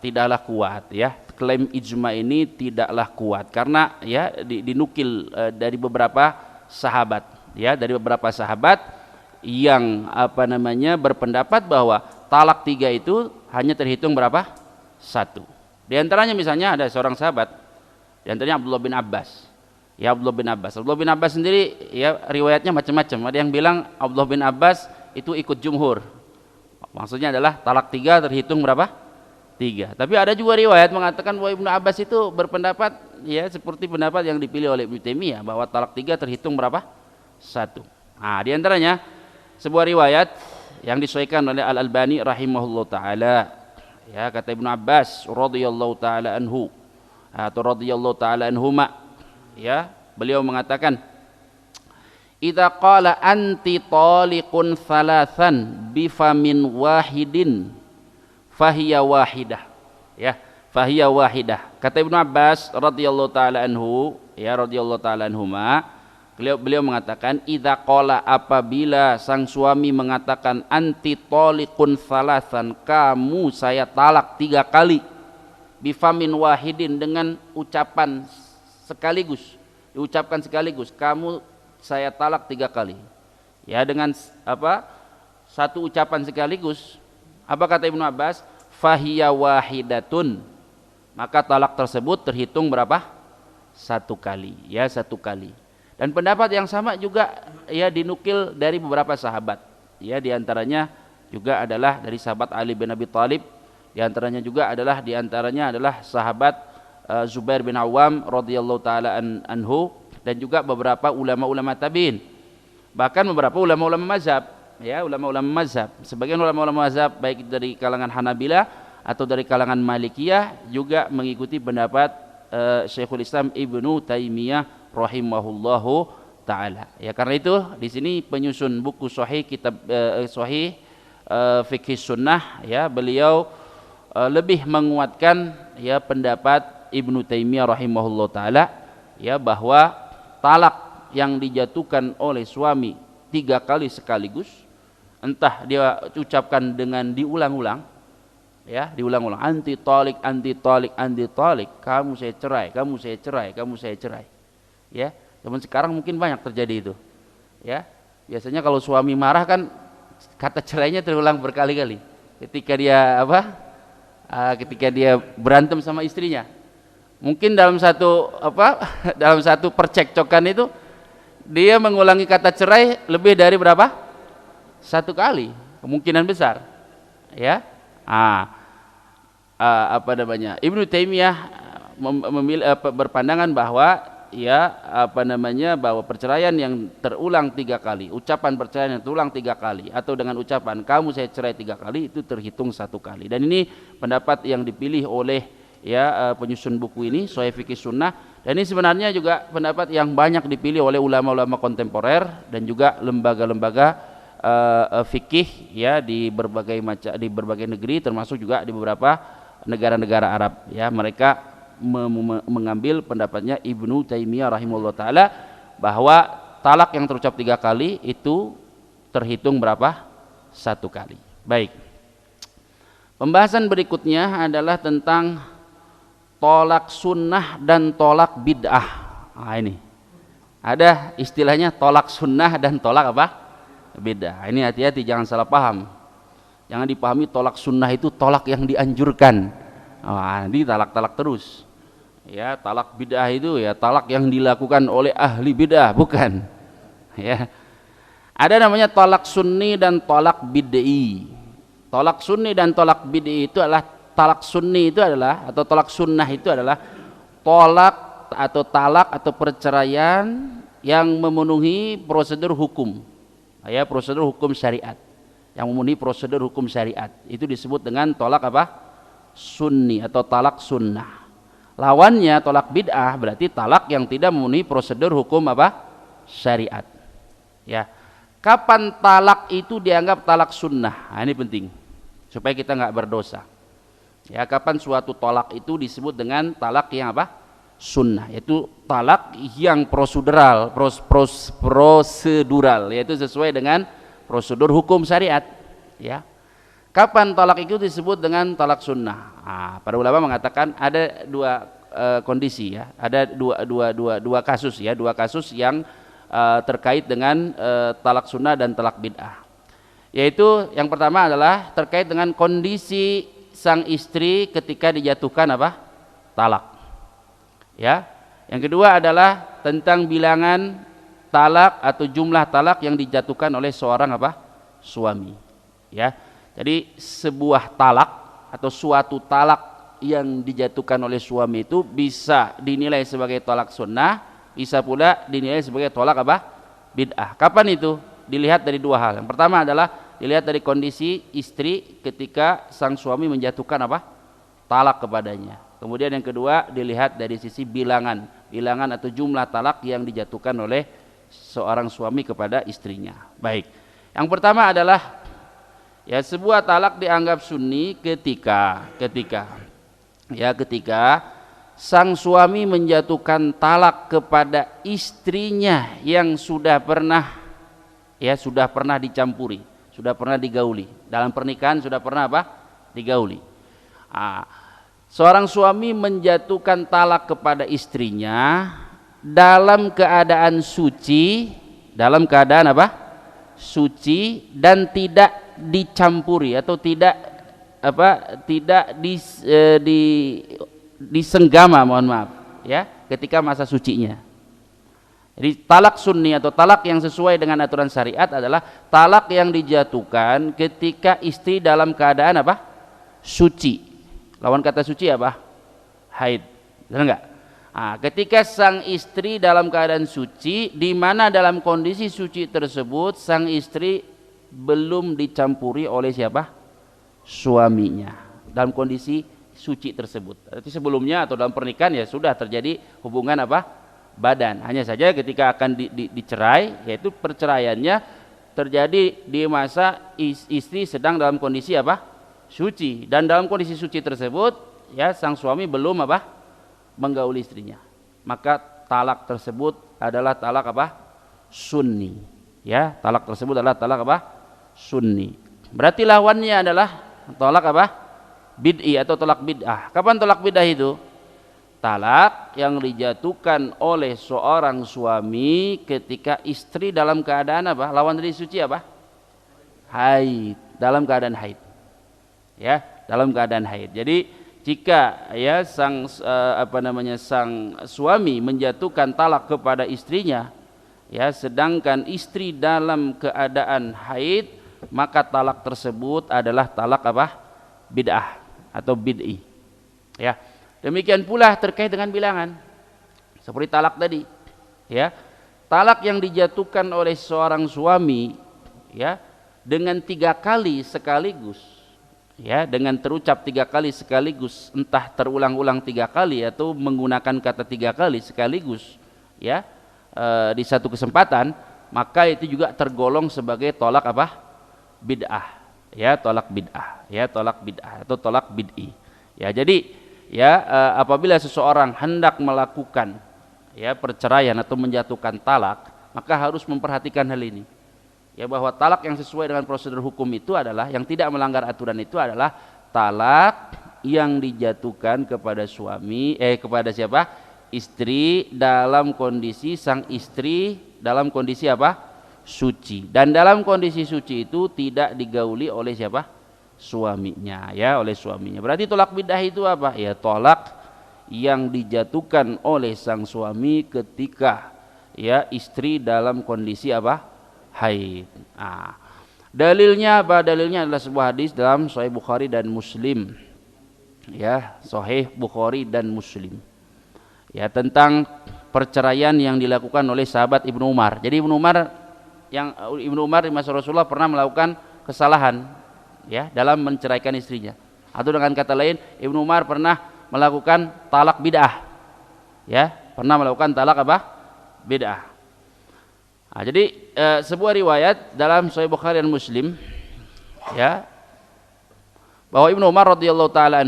S1: Tidaklah kuat ya. Klaim ijma ini tidaklah kuat karena ya dinukil dari beberapa sahabat ya, dari beberapa sahabat yang berpendapat bahwa talak 3 itu hanya terhitung berapa? 1. Di antaranya misalnya ada seorang sahabat, di antaranya Abdullah bin Abbas. Ya Abdullah bin Abbas. Abdullah bin Abbas sendiri ya riwayatnya macam-macam. Ada yang bilang Abdullah bin Abbas itu ikut jumhur. Maksudnya adalah talak 3 terhitung berapa? 3. Tapi ada juga riwayat mengatakan bahwa Ibnu Abbas itu berpendapat ya seperti pendapat yang dipilih oleh Ibnu Taimiyah bahwa talak 3 terhitung berapa? 1. Nah, di antaranya sebuah riwayat yang disesuaikan oleh Al-Albani rahimahullah taala. Ya, kata Ibnu Abbas radhiyallahu taala anhu atau radhiyallahu taala anhuma, ya, beliau mengatakan, "Idza qala anti taliqun thalathan bifamin wahidin fahiya wahidah." Ya, fahiya wahidah. Kata Ibnu Abbas radhiyallahu taala anhu, ya radhiyallahu taala anhuma, beliau mengatakan, idza qala, apabila sang suami mengatakan anti taliqun thalathan, kamu saya talak 3 kali, bifamin wahidin, dengan ucapan sekaligus, diucapkan sekaligus, kamu saya talak 3 kali. Ya, dengan apa? Satu ucapan sekaligus. Apa kata Ibnu Abbas? Fahiya wahidatun. Maka talak tersebut terhitung berapa? 1 kali. Ya, 1 kali. Dan pendapat yang sama juga ya dinukil dari beberapa sahabat. Ya, di antaranya juga adalah dari sahabat Ali bin Abi Thalib, di antaranya juga adalah sahabat Zubair bin Awam radhiyallahu taala anhu, dan juga beberapa ulama-ulama tabi'in. Bahkan beberapa ulama-ulama mazhab, ya, ulama-ulama mazhab. Sebagian ulama-ulama mazhab baik dari kalangan Hanabilah atau dari kalangan Malikiyah juga mengikuti pendapat Syekhul Islam Ibnu Taimiyah rahimahullahu taala. Ya, karena itu di sini penyusun buku sahih kitab sahih fikih sunnah, ya, beliau lebih menguatkan ya pendapat Ibnu Taimiyah rahimahullahu taala, ya, bahwa talak yang dijatuhkan oleh suami 3 kali sekaligus, entah dia ucapkan dengan diulang-ulang, ya, diulang-ulang, anti talik, anti talik, anti talik, kamu saya cerai, kamu saya cerai, kamu saya cerai. Ya, zaman sekarang mungkin banyak terjadi itu. Ya, biasanya kalau suami marah kan kata cerainya terulang berkali-kali. Ketika dia ketika dia berantem sama istrinya, mungkin dalam satu dalam satu percekcokan itu dia mengulangi kata cerai lebih dari berapa? 1 kali, kemungkinan besar. Ya, Ibnu Taimiyah berpandangan bahwa ya bahwa perceraian yang terulang 3 kali, ucapan perceraian yang terulang 3 kali, atau dengan ucapan kamu saya cerai 3 kali, itu terhitung 1 kali. Dan ini pendapat yang dipilih oleh ya penyusun buku ini Sahih Fikih Sunnah, dan ini sebenarnya juga pendapat yang banyak dipilih oleh ulama-ulama kontemporer dan juga lembaga-lembaga fikih ya di berbagai negeri, termasuk juga di beberapa negara-negara Arab. Ya, mereka mengambil pendapatnya Ibnu Taimiyah rahimahullah taala bahwa talak yang terucap 3 kali itu terhitung berapa? 1 kali. Baik. Pembahasan berikutnya adalah tentang tolak sunnah dan tolak bid'ah. Nah, ini ada istilahnya tolak sunnah dan tolak apa? Bid'ah. Ini hati-hati, jangan salah paham. Jangan dipahami tolak sunnah itu tolak yang dianjurkan. Nanti talak-talak terus. Ya, talak bid'ah itu ya talak yang dilakukan oleh ahli bid'ah, bukan. Ya. Ada namanya talak sunni dan talak bid'i. Talak sunni dan talak bid'i itu adalah talak sunni itu adalah atau talak sunnah itu adalah tolak atau talak atau perceraian yang memenuhi prosedur hukum. Ya, prosedur hukum syariat. Yang memenuhi prosedur hukum syariat. Itu disebut dengan tolak apa? Sunni atau talak sunnah. Lawannya tolak bid'ah berarti talak yang tidak memenuhi prosedur hukum apa? Syariat. Ya. Kapan talak itu dianggap talak sunnah? Nah, ini penting. supaya kita nggak berdosa. Ya, kapan suatu talak itu disebut dengan talak yang apa? Sunnah, yaitu talak yang prosedural, yaitu sesuai dengan prosedur hukum syariat. Ya, kapan talak itu disebut dengan talak sunnah? Para ulama mengatakan ada dua kondisi, ya, ada dua kasus, ya, dua kasus yang terkait dengan talak sunnah dan talak bid'ah. Yaitu yang pertama adalah terkait dengan kondisi sang istri ketika dijatuhkan apa? Talak. Ya. Yang kedua adalah tentang bilangan talak atau jumlah talak yang dijatuhkan oleh seorang apa? Suami. Ya. Jadi sebuah talak atau suatu talak yang dijatuhkan oleh suami itu bisa dinilai sebagai talak sunnah, bisa pula dinilai sebagai talak apa? Bid'ah. Kapan itu? Dilihat dari dua hal. Yang pertama adalah dilihat dari kondisi istri ketika sang suami menjatuhkan apa? Talak kepadanya. Kemudian yang kedua dilihat dari sisi bilangan atau jumlah talak yang dijatuhkan oleh seorang suami kepada istrinya. Baik. Yang pertama adalah ya sebuah talak dianggap sunni ketika sang suami menjatuhkan talak kepada istrinya yang sudah pernah dicampuri, sudah pernah digauli. Dalam pernikahan sudah pernah apa? Digauli. Seorang suami menjatuhkan talak kepada istrinya dalam keadaan suci, dalam keadaan apa? Suci dan tidak dicampuri atau tidak disenggama, mohon maaf, ya, ketika masa sucinya. Jadi talak sunni atau talak yang sesuai dengan aturan syariat adalah talak yang dijatuhkan ketika istri dalam keadaan apa? Suci. Lawan kata suci apa? Haid. Benar enggak? Ketika sang istri dalam keadaan suci, di mana dalam kondisi suci tersebut sang istri belum dicampuri oleh siapa? Suaminya. Dalam kondisi suci tersebut. Berarti sebelumnya atau dalam pernikahan ya sudah terjadi hubungan apa? Badan. Hanya saja ketika akan dicerai, yaitu perceraiannya terjadi di masa istri sedang dalam kondisi apa? Suci. Dan dalam kondisi suci tersebut, ya, sang suami belum apa? Menggauli istrinya. Maka talak tersebut adalah talak apa? Sunni. Ya, talak tersebut adalah talak apa? Sunni. Berarti lawannya adalah talak apa? Bid'i atau talak bid'ah. Kapan talak bid'ah itu? Talak yang dijatuhkan oleh seorang suami ketika istri dalam keadaan apa? Lawan dari suci apa? Haid. Dalam keadaan haid. Ya, dalam keadaan haid. Jadi jika ya sang suami menjatuhkan talak kepada istrinya, ya, sedangkan istri dalam keadaan haid, maka talak tersebut adalah talak apa? Bid'ah atau bid'i. Ya. Demikian pula terkait dengan bilangan. Seperti talak tadi, ya. Talak yang dijatuhkan oleh seorang suami, ya, dengan 3 kali sekaligus, ya, dengan terucap 3 kali sekaligus, entah terulang-ulang 3 kali atau menggunakan kata 3 kali sekaligus, ya, di satu kesempatan, maka itu juga tergolong sebagai tolak apa? Bid'ah, ya, tolak bid'ah, ya, tolak bid'ah atau tolak bid'i. Ya, jadi ya, apabila seseorang hendak melakukan ya perceraian atau menjatuhkan talak, maka harus memperhatikan hal ini. Ya, bahwa talak yang sesuai dengan prosedur hukum itu adalah yang tidak melanggar aturan itu adalah talak yang dijatuhkan kepada kepada siapa? Istri dalam kondisi sang istri dalam kondisi apa? Suci. Dan dalam kondisi suci itu tidak digauli oleh siapa? Suaminya, ya, oleh suaminya. Berarti tolak bid'ah itu apa? Ya, tolak yang dijatuhkan oleh sang suami ketika ya istri dalam kondisi apa? Haid. Dalilnya apa? Dalilnya adalah sebuah hadis dalam Sahih Bukhari dan Muslim. Ya, Sahih Bukhari dan Muslim. Ya, tentang perceraian yang dilakukan oleh sahabat Ibnu Umar. Jadi Ibnu Umar di masa Rasulullah pernah melakukan kesalahan, ya, dalam menceraikan istrinya. Atau dengan kata lain, Ibnu Umar pernah melakukan talak bid'ah. Ya, pernah melakukan talak apa? Bid'ah. Jadi sebuah riwayat dalam Sahih Bukhari dan Muslim, ya, bahwa Ibnu Umar radhiyallahu taala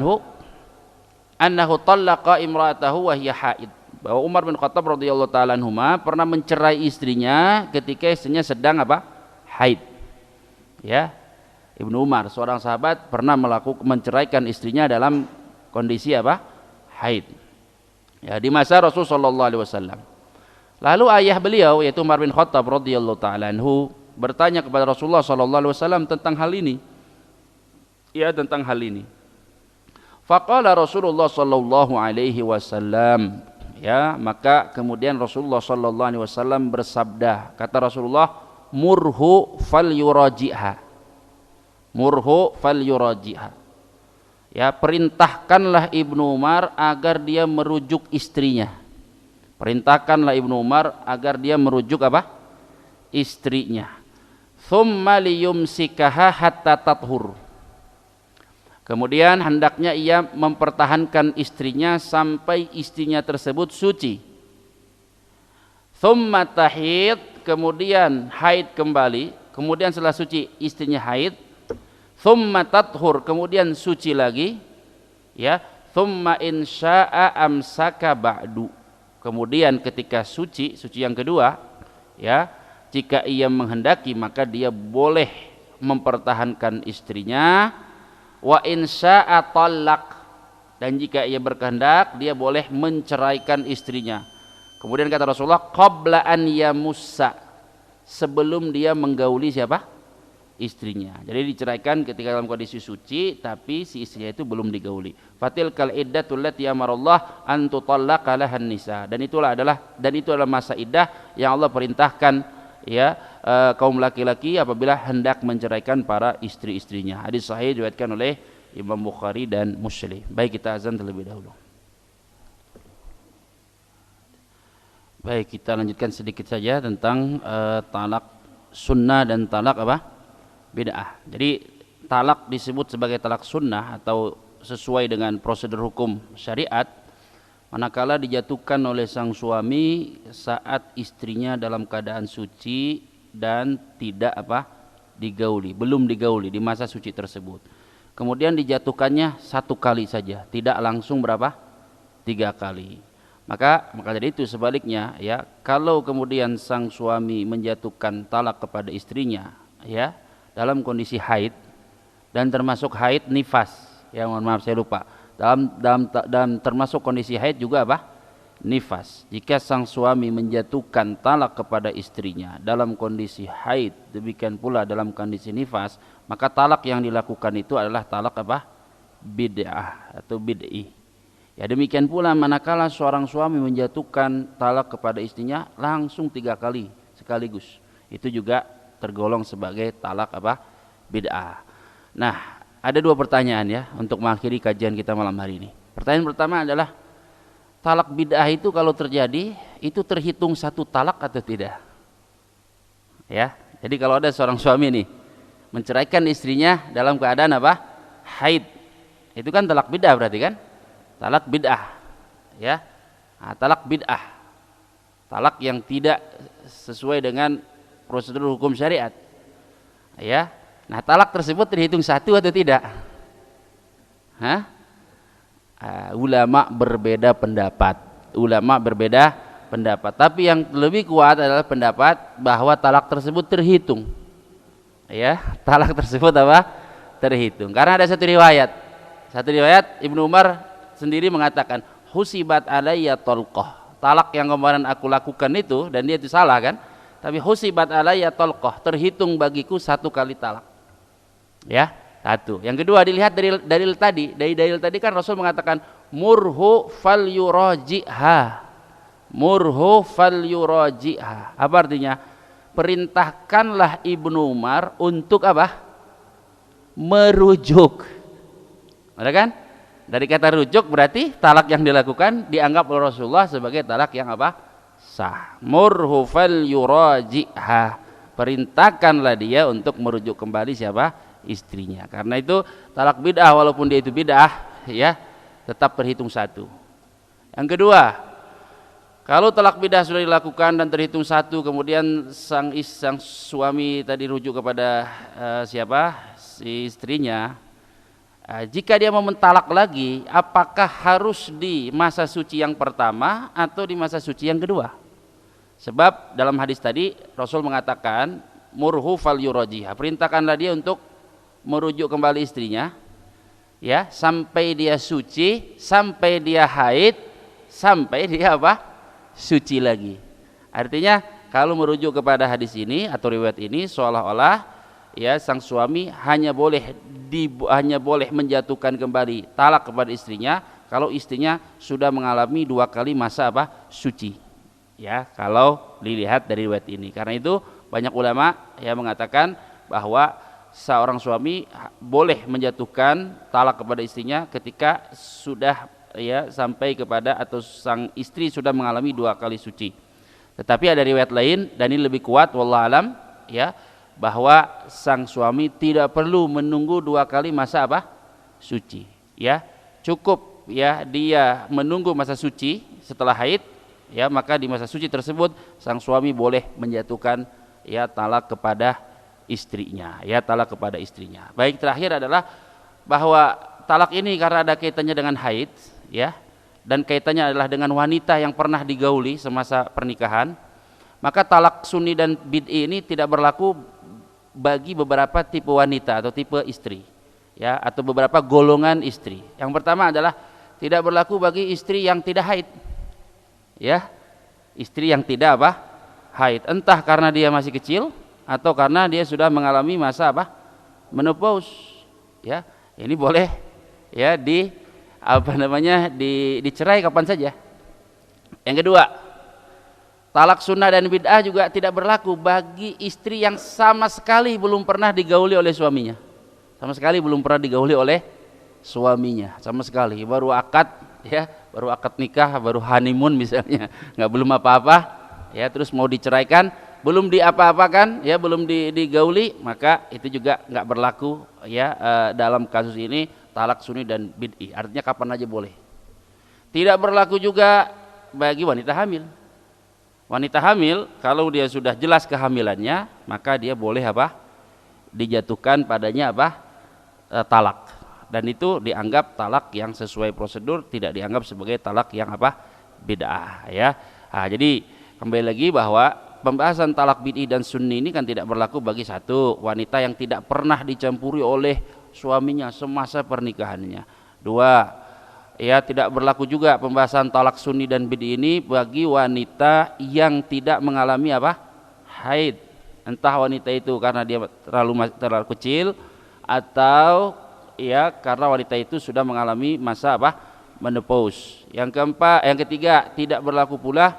S1: annahu talaqa imra'atahu wa hiya haid, bahwa Umar bin Khattab radhiyallahu taala anhuma pernah mencerai istrinya ketika istrinya sedang apa? Haid. Ya. Ibnu Umar seorang sahabat pernah menceraikan istrinya dalam kondisi apa? Haid. Ya, di masa Rasul sallallahu alaihi wasallam. Lalu ayah beliau yaitu Umar bin Khattab radhiyallahu taala anhu bertanya kepada Rasulullah sallallahu alaihi wasallam tentang hal ini. Ya, tentang hal ini. Faqala Rasulullah sallallahu alaihi wasallam, ya, maka kemudian Rasulullah sallallahu alaihi wasallam bersabda, kata Rasulullah, murhu falyuraji'ha. Murhu falyuraji'ha. Ya, perintahkanlah Ibnu Umar agar dia merujuk istrinya. Perintahkanlah Ibnu Umar agar dia merujuk apa? Istrinya. Thumma liyumsikaha hatta tathur. Kemudian hendaknya ia mempertahankan istrinya sampai istrinya tersebut suci. Thumma tahid, kemudian haid kembali, kemudian setelah suci istrinya haid. Thumma tathur, kemudian suci lagi, ya. Thumma insya'a amsaka ba'du. Kemudian ketika suci yang kedua, ya, jika ia menghendaki maka dia boleh mempertahankan istrinya. Wa insya'a talaq, dan jika ia berkehendak dia boleh menceraikan istrinya. Kemudian kata Rasulullah, qabla an yamussa, sebelum dia menggauli siapa? Istrinya. Jadi diceraikan ketika dalam kondisi suci tapi si istrinya itu belum digauli. Fatil kal iddatul lati amarallah an tutallaqa lahan nisa. Dan itu adalah masa iddah yang Allah perintahkan, ya, kaum laki-laki apabila hendak menceraikan para istri-istrinya. Hadis sahih diriwayatkan oleh Imam Bukhari dan Muslim. Baik, kita azan terlebih dahulu. Baik, kita lanjutkan sedikit saja tentang talak sunnah dan talak apa? Bid'ah. Jadi talak disebut sebagai talak sunnah atau sesuai dengan prosedur hukum syariat manakala dijatuhkan oleh sang suami saat istrinya dalam keadaan suci dan tidak apa? Digauli, belum digauli di masa suci tersebut. Kemudian dijatuhkannya satu kali saja, tidak langsung berapa? 3 kali. Maka dari itu sebaliknya, ya, kalau kemudian sang suami menjatuhkan talak kepada istrinya, ya, dalam kondisi haid dan termasuk haid nifas, ya, mohon maaf saya lupa, dalam termasuk kondisi haid juga apa? Nifas. Jika sang suami menjatuhkan talak kepada istrinya dalam kondisi haid, demikian pula dalam kondisi nifas, maka talak yang dilakukan itu adalah talak apa? Bid'ah atau bid'i. Ya, demikian pula manakala seorang suami menjatuhkan talak kepada istrinya langsung 3 kali sekaligus, itu juga tergolong sebagai talak apa? Bid'ah. Nah, ada 2 pertanyaan, ya, untuk mengakhiri kajian kita malam hari ini. Pertanyaan pertama adalah, talak bid'ah itu kalau terjadi itu terhitung satu talak atau tidak? Ya, jadi kalau ada seorang suami nih menceraikan istrinya dalam keadaan apa? Haid, itu kan talak bid'ah berarti kan? Talak bid'ah, ya. Nah, talak bid'ah, talak yang tidak sesuai dengan prosedur hukum syariat, ya. Nah, talak tersebut terhitung satu atau tidak? Hah? Ulama berbeda pendapat. Tapi yang lebih kuat adalah pendapat bahwa talak tersebut terhitung, ya. Talak tersebut apa? Terhitung. Karena ada satu riwayat Ibnu Umar sendiri mengatakan, husibat alayya talqah. Talak yang kemarin aku lakukan itu, dan dia itu salah kan? Tapi husibat alayya talqah, terhitung bagiku 1 kali talak. Ya, 1. Yang kedua, dilihat dari dalil tadi. Dari dalil tadi kan Rasul mengatakan murhu falyuraji'ha. Murhu falyuraji'ha. Apa artinya? Perintahkanlah Ibnu Umar untuk apa? Merujuk. Ada kan? Dari kata rujuk berarti talak yang dilakukan dianggap oleh Rasulullah sebagai talak yang apa? Sah. Murhu falyuraji'ha. Perintahkanlah dia untuk merujuk kembali siapa? Istrinya. Karena itu talak bid'ah walaupun dia itu bid'ah, ya, tetap terhitung 1. Yang kedua, kalau talak bid'ah sudah dilakukan dan terhitung 1, kemudian sang suami tadi rujuk kepada siapa? Si istrinya, Jika dia mau mentalak lagi, apakah harus di masa suci yang pertama atau di masa suci yang kedua? Sebab dalam hadis tadi Rasul mengatakan murhu fal yurajiha, perintahkanlah dia untuk merujuk kembali istrinya, ya, sampai dia suci, sampai dia haid, sampai dia apa? Suci lagi. Artinya kalau merujuk kepada hadis ini atau riwayat ini, seolah-olah ya sang suami hanya boleh menjatuhkan kembali talak kepada istrinya kalau istrinya sudah mengalami 2 kali masa apa? Suci. Ya, kalau dilihat dari riwayat ini. Karena itu banyak ulama yang mengatakan bahwa seorang suami boleh menjatuhkan talak kepada istrinya ketika sudah ya sampai kepada atau sang istri sudah mengalami 2 kali suci. Tetapi ada riwayat lain dan ini lebih kuat wallahu alam, ya, bahwa sang suami tidak perlu menunggu 2 kali masa apa? Suci, ya. Cukup ya dia menunggu masa suci setelah haid, ya, maka di masa suci tersebut sang suami boleh menjatuhkan ya talak kepada istrinya, ya, talak kepada istrinya. Baik, terakhir adalah bahwa talak ini karena ada kaitannya dengan haid, ya, dan kaitannya adalah dengan wanita yang pernah digauli semasa pernikahan, maka talak sunni dan bid'i ini tidak berlaku bagi beberapa tipe wanita atau tipe istri, ya, atau beberapa golongan istri. Yang pertama adalah tidak berlaku bagi istri yang tidak haid, ya, istri yang tidak apa? Haid, entah karena dia masih kecil atau karena dia sudah mengalami masa apa? Menopause, ya. Ini boleh ya dicerai kapan saja. Yang kedua, talak sunnah dan bid'ah juga tidak berlaku bagi istri yang sama sekali belum pernah digauli oleh suaminya. Sama sekali belum pernah digauli oleh suaminya, sama sekali. Baru akad, ya, baru akad nikah, baru honeymoon misalnya, belum apa-apa, ya, terus mau diceraikan, belum diapa-apakan, ya, belum digauli, maka itu juga nggak berlaku, ya, dalam kasus ini talak sunni dan bid'i. Artinya kapan aja boleh. Tidak berlaku juga bagi wanita hamil. Wanita hamil kalau dia sudah jelas kehamilannya, maka dia boleh apa? Dijatuhkan padanya apa? Talak. Dan itu dianggap talak yang sesuai prosedur, tidak dianggap sebagai talak yang apa? Bid'ah, ya. Nah, jadi kembali lagi bahwa pembahasan talak bid'i dan sunni ini kan tidak berlaku bagi satu wanita yang tidak pernah dicampuri oleh suaminya semasa pernikahannya. 2, ya, tidak berlaku juga pembahasan talak sunni dan bid'i ini bagi wanita yang tidak mengalami apa? Haid. Entah wanita itu karena dia terlalu kecil atau ya karena wanita itu sudah mengalami masa apa? Menopause. Yang ketiga, tidak berlaku pula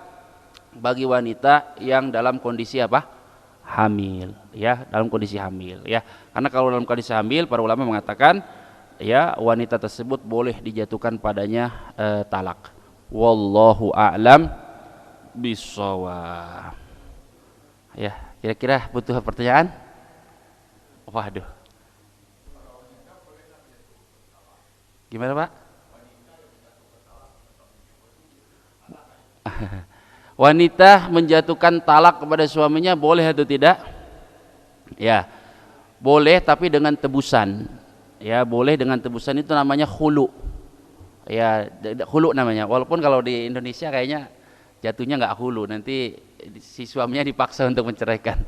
S1: bagi wanita yang dalam kondisi apa? Hamil, ya, dalam kondisi hamil, ya. Karena kalau dalam kondisi hamil, para ulama mengatakan ya wanita tersebut boleh dijatuhkan padanya talak. Wallahu a'lam bishawab. Ya, kira-kira butuh pertanyaan? Waduh. Gimana, Pak? Wanita menjatuhkan talak kepada suaminya boleh atau tidak? Ya, boleh, tapi dengan tebusan. Ya, boleh dengan tebusan, itu namanya khulu. Ya, khulu namanya. Walaupun kalau di Indonesia kayaknya jatuhnya nggak khulu, nanti si suaminya dipaksa untuk menceraikan.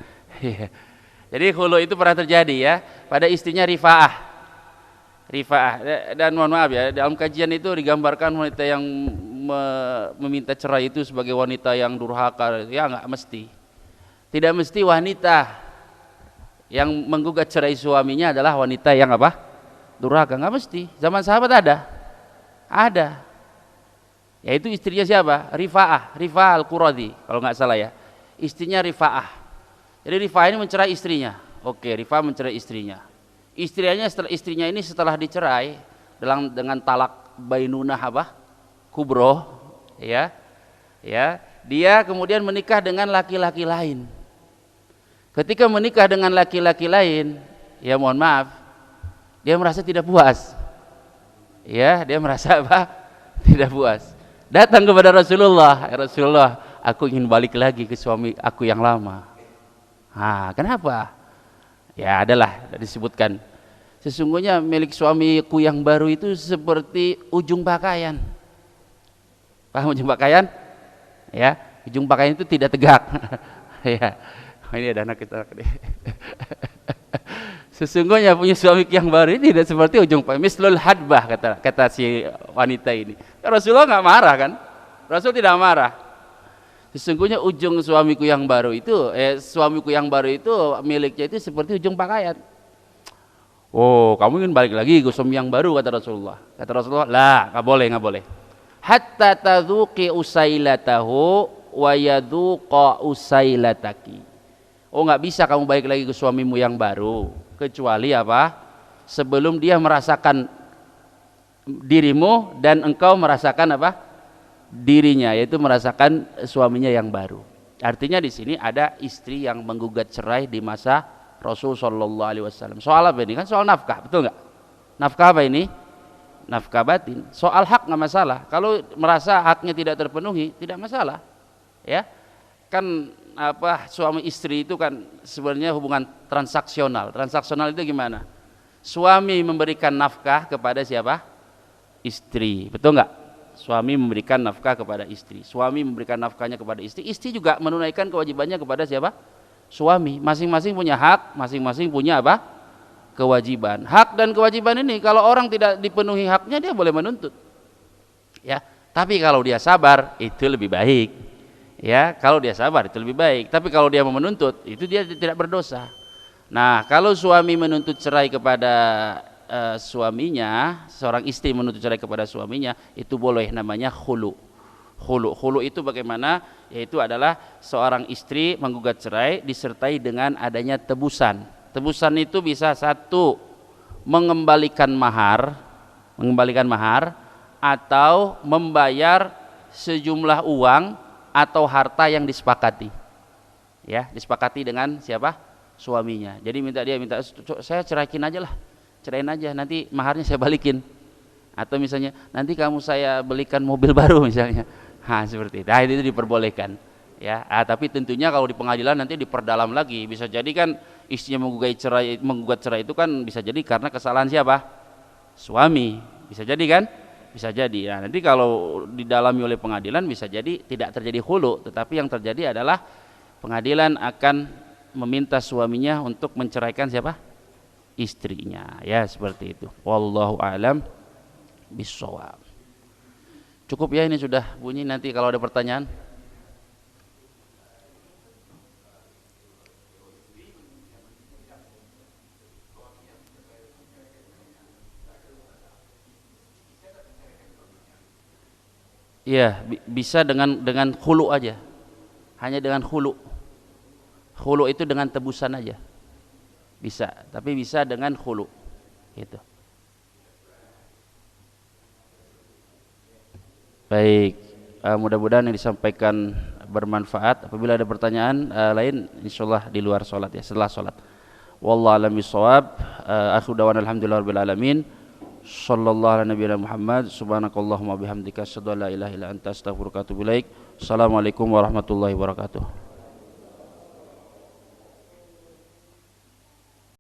S1: Jadi khulu itu pernah terjadi ya pada istrinya Rifa'ah. Dan mohon maaf ya, dalam kajian itu digambarkan wanita yang meminta cerai itu sebagai wanita yang durhaka. Ya, nggak mesti. Tidak mesti wanita yang menggugat cerai suaminya adalah wanita yang apa? Durhaka. Nggak mesti. Zaman sahabat ada. Yaitu istrinya siapa? Rifa'ah al-Quradi kalau nggak salah ya. Istrinya Rifa'ah. Jadi Rifa'ah ini mencerai istrinya. Oke, Rifa'ah mencerai istrinya. Istrinya ini setelah dicerai dengan talak bainunah apa? Kubro, ya. Dia kemudian menikah dengan laki-laki lain. Ketika menikah dengan laki-laki lain, ya mohon maaf, dia merasa tidak puas. Ya, dia merasa apa? Tidak puas. Datang kepada Rasulullah, ya Rasulullah, aku ingin balik lagi ke suami aku yang lama. Kenapa? Ya, adalah disebutkan. Sesungguhnya milik suamiku yang baru itu seperti ujung pakaian. Paham ujung pakaian? Ya, ujung pakaian itu tidak tegak. Ya, ini ada anak kita. Sesungguhnya punya suami yang baru ini tidak seperti ujung pakaian. Mislul hadbah kata si wanita ini. Rasulullah nggak marah kan? Rasul tidak marah. Sesungguhnya ujung suamiku yang baru itu, miliknya itu seperti ujung pakaian. Oh, kamu ingin balik lagi ke suami yang baru, kata Rasulullah. Kata Rasulullah, lah, nggak boleh. Hatta tadzuqi usailatahu wa yadzuqa usailataki. Oh, nggak bisa kamu balik lagi ke suamimu yang baru, kecuali apa? Sebelum dia merasakan dirimu dan engkau merasakan apa? Dirinya, yaitu merasakan suaminya yang baru. Artinya di sini ada istri yang menggugat cerai di masa Rasul sallallahu alaihi wasallam. Soal apa ini? Kan soal nafkah, betul nggak? Nafkah apa ini? Nafkah batin. Soal hak nggak masalah. Kalau merasa haknya tidak terpenuhi, tidak masalah. Ya, kan apa, suami istri itu kan sebenarnya hubungan transaksional. Transaksional itu gimana? Suami memberikan nafkah kepada siapa? Istri, betul nggak? Suami memberikan nafkah kepada istri. Suami memberikan nafkahnya kepada istri. Istri juga menunaikan kewajibannya kepada siapa? Suami. Masing-masing punya hak, masing-masing punya apa? Kewajiban. Hak dan kewajiban ini kalau orang tidak dipenuhi haknya, dia boleh menuntut. Ya, tapi kalau dia sabar itu lebih baik. Ya, kalau dia sabar itu lebih baik. Tapi kalau dia mau menuntut, itu dia tidak berdosa. Nah, kalau suami menuntut cerai kepada suaminya, seorang istri menuntut cerai kepada suaminya, itu boleh, namanya khulu. Khulu itu bagaimana? Yaitu adalah seorang istri menggugat cerai disertai dengan adanya tebusan. Tebusan itu bisa satu, mengembalikan mahar atau membayar sejumlah uang atau harta yang disepakati. Ya, disepakati dengan siapa? Suaminya. Jadi minta saya ceraiin aja, nanti maharnya saya balikin. Atau misalnya nanti kamu saya belikan mobil baru misalnya. Seperti itu. Nah, itu diperbolehkan. Ya, tapi tentunya kalau di pengadilan nanti diperdalam lagi. Bisa jadi kan istrinya menggugat cerai itu kan bisa jadi karena kesalahan siapa? Suami. Bisa jadi kan? Bisa jadi. Nah, nanti kalau didalami oleh pengadilan bisa jadi tidak terjadi khulu, tetapi yang terjadi adalah pengadilan akan meminta suaminya untuk menceraikan siapa? Istrinya. Ya, seperti itu. Wallahu a'lam bishawab. Cukup ya, ini sudah bunyi. Nanti kalau ada pertanyaan. Iya, bisa dengan khulu aja. Hanya dengan khulu. Khulu itu dengan tebusan aja. Bisa, tapi bisa dengan khulu. Gitu. Baik, mudah-mudahan yang disampaikan bermanfaat. Apabila ada pertanyaan lain, insyaallah di luar sholat ya, setelah sholat. Wallahu a'lam bishawab. Akhiru da'wana alhamdulillahirabbil alamin. Sallallahu ala nabiyina Muhammad. Subhanakallahumma bihamdika asyhadu an la ilaha illa anta astaghfiruka wa atubu ilaik. Assalamualaikum warahmatullahi wabarakatuh.